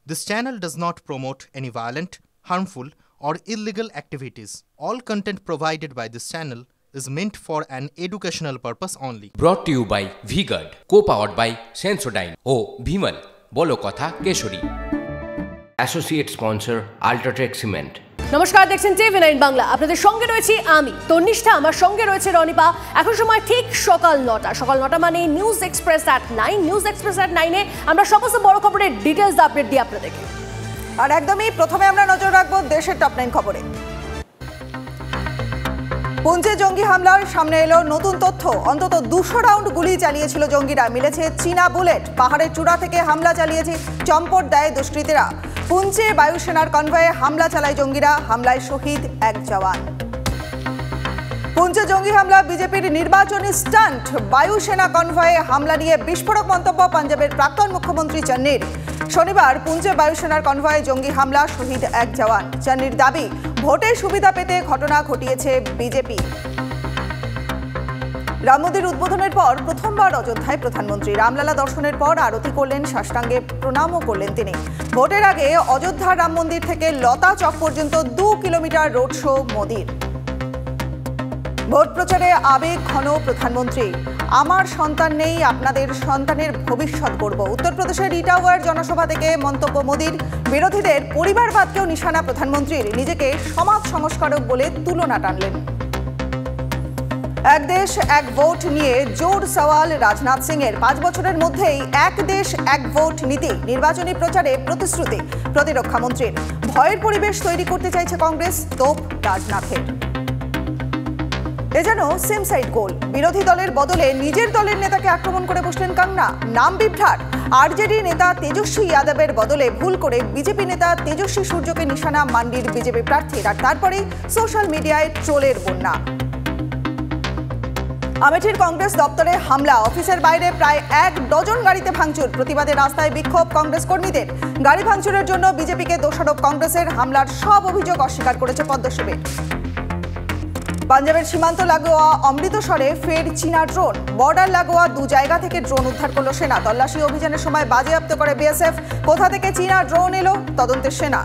This channel does not promote any violent, harmful, or illegal activities. All content provided by this channel is meant for an educational purpose only. Brought to you by V-Guard, co-powered by Sensodyne O Bhimal, বলো কথা Keshari. Associate sponsor Ultratech Cement। নমস্কার, দেখছেন TV9 Bangla. আপনাদের সঙ্গে রয়েছি আমি তন্নিষ্ঠা, আমার সঙ্গে রয়েছে রনিপা। এখন সময় ঠিক সকাল 9টা মানে news express at 9। News express at 9 এ আমরা সমস্ত বড় খবরের ডিটেইলস আপডেট দিই আপনাদেরকে। আর একদমই প্রথমে আমরা নজর রাখবো দেশের টপ 9 খবরে। পুঞ্চে জঙ্গি হামলার সামনে এলো নতুন তথ্য। অন্তত 200 রাউন্ড গুলি চালিয়েছিল জঙ্গিরা। মিলেছে চীনা বুলেট। পাহাড়ের চূড়া থেকে হামলা চালিয়েছে চম্পট দেয় দুষ্কৃতীরা। পুঞ্চে বায়ুসেনার কনভয়ে হামলা চালায় জঙ্গিরা। হামলায় শহীদ এক জওয়ান। পুঞ্চে জঙ্গি হামলা বিজেপির নির্বাচনী স্টান্ট। বায়ুসেনা কনভয়ে হামলা নিয়ে বিস্ফোরক মন্তব্য পাঞ্জাবের প্রাক্তন মুখ্যমন্ত্রী চন্নির। শনিবার পুঞ্চে বায়ুসেনার কনভয়ে জঙ্গি হামলা, শহীদ এক জওয়ান। চন্নির দাবি, ভোটের সুবিধা পেতে ঘটনা ঘটিয়েছে বিজেপি। রাম মন্দির উদ্বোধনের পর প্রথমবার অযোধ্যায় প্রধানমন্ত্রী। রামলালা দর্শনের পর আরতি করলেন, সাষ্টাঙ্গে প্রণামও করলেন তিনি। ভোটের আগে অযোধ্যার রাম মন্দির থেকে লতা চক পর্যন্ত 2 কিলোমিটার রোড শো মোদির। ভোট প্রচারে আবেগ ঘন প্রধানমন্ত্রী। আমার সন্তান নেই, আপনাদের সন্তানের ভবিষ্যৎ গড়ব। উত্তরপ্রদেশের ইটাওয়ার জনসভা থেকে মন্তব্য মোদির। বিরোধীদের পরিবারবাদকেও নিশানা প্রধানমন্ত্রীর। নিজেকে সমাজ সংস্কারক বলে তুলনা টানলেন। এক দেশ এক ভোট নিয়ে জোর সওয়াল রাজনাথ সিং এর। 5 বছরের মধ্যেই এক দেশ এক ভোট নীতি। নির্বাচনী প্রচারে প্রতিশ্রুতি প্রতিরক্ষা মন্ত্রীর। ভয়ের পরিবেশ তৈরি করতে চাইছে কংগ্রেস, তোপ রাজনাথের। এ যেন সেম সাইড গোল। বিরোধী দলের বদলে নিজের দলের নেতাকে আক্রমণ করে বসলেন কঙ্গনা। নাম বিভ্রাট। আরজেডি নেতা তেজস্বী যাদবের বদলে ভুল করে বিজেপি নেতা তেজস্বী সূর্যকে নিশানা মান্ডির বিজেপি প্রার্থীর। আর তারপরেই সোশ্যাল মিডিয়ায় ট্রোলের বন্যা। আমেঠির কংগ্রেস দপ্তরে হামলা। অফিসের বাইরে প্রায় 1 ডজন গাড়িতে ভাঙচুর। প্রতিবাদে রাস্তায় বিক্ষোভ কংগ্রেস কর্মীদের। গাড়ি ভাঙচুরের জন্য বিজেপিকে দোষারোপ কংগ্রেসের। হামলার সব অভিযোগ অস্বীকার করেছে পদ্মশিবির। পাঞ্জাবের সীমান্ত লাগোয়া অমৃতসরে ফের চীনা ড্রোন। বর্ডার লাগোয়া 2 জায়গা থেকে ড্রোন উদ্ধার করল সেনা। তল্লাশি অভিযানের সময় বাজেয়াপ্ত করে বিএসএফ। কোথা থেকে চীনা ড্রোন এলো, তদন্তে সেনা।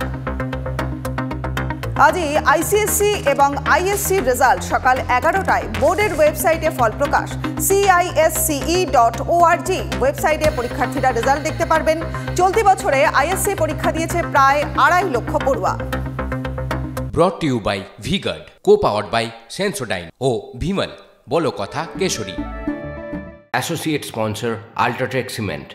আজই আইসিএসসি এবং আইএসসির রেজাল্ট। সকাল 11টায় বোর্ডের ওয়েবসাইটে ফল প্রকাশ। CISCE.org ওয়েবসাইটে পরীক্ষার্থীরা রেজাল্ট দেখতে পারবেন। চলতি বছরে আইএসসি পরীক্ষা দিয়েছে প্রায় 2.5 লক্ষ পড়ুয়া। Brought to you by V-Guard, co-powered by Sensodyne O Bhimal, বলো কথা Keshari. Associate sponsor Ultratech Cement।